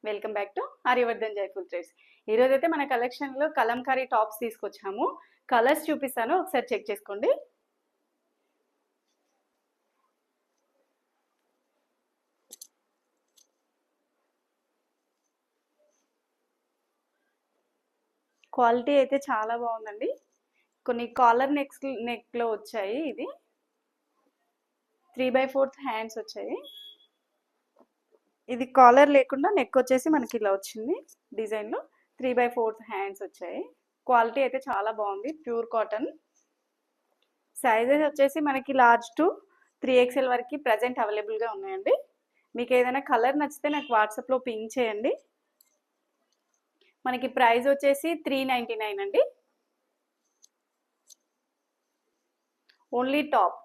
Welcome back to Aryavardhan joyful threads. ఈరోజు అయితే మన కలెక్షన్లో కలంకారీ టాప్స్ తీసుకొచ్చాము. కలర్స్ చూపిస్తాను, ఒకసారి చెక్ చేసుకోండి. క్వాలిటీ అయితే చాలా బాగుందండి. కొన్ని కాలర్ నెక్లో వచ్చాయి. ఇది 3/4 హ్యాండ్స్ వచ్చాయి. ఇది కాలర్ లేకుండా నెక్ వచ్చేసి మనకి ఇలా వచ్చింది. డిజైన్లో 3/4 హ్యాండ్స్ వచ్చాయి. క్వాలిటీ అయితే చాలా బాగుంది, ప్యూర్ కాటన్. సైజెస్ వచ్చేసి మనకి లార్జ్ టు 3XL వరకు ప్రజెంట్ అవైలబుల్గా ఉన్నాయండి. మీకు ఏదైనా కలర్ నచ్చితే నాకు వాట్సాప్లో పింక్ చేయండి. మనకి ప్రైస్ వచ్చేసి 399 అండి. Only top.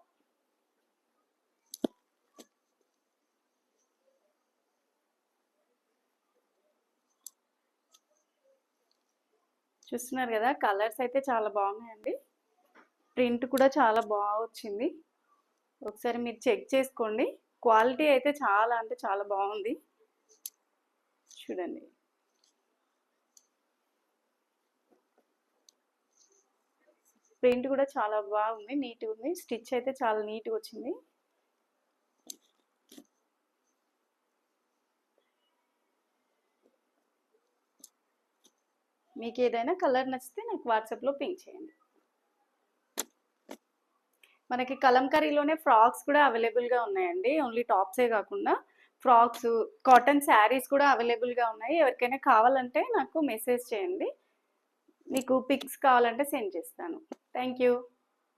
చూస్తున్నారు కదా, కలర్స్ అయితే చాలా బాగున్నాయండి. ప్రింట్ కూడా చాలా బాగా వచ్చింది. ఒకసారి మీరు చెక్ చేసుకోండి. క్వాలిటీ అయితే చాలా అంటే చాలా బాగుంది. చూడండి, ప్రింట్ కూడా చాలా బాగుంది, నీట్గా ఉంది. స్టిచ్ అయితే చాలా నీట్గా వచ్చింది. మీకు ఏదైనా కలర్ నచ్చితే నాకు వాట్సాప్లో పింక్ చేయండి. మనకి కలంకారీలోనే ఫ్రాక్స్ కూడా అవైలబుల్గా ఉన్నాయండి. ఓన్లీ టాప్సే కాకుండా ఫ్రాక్స్, కాటన్ శారీస్ కూడా అవైలబుల్గా ఉన్నాయి. ఎవరికైనా కావాలంటే నాకు మెసేజ్ చేయండి. మీకు పిక్స్ కావాలంటే సెండ్ చేస్తాను. Thank you.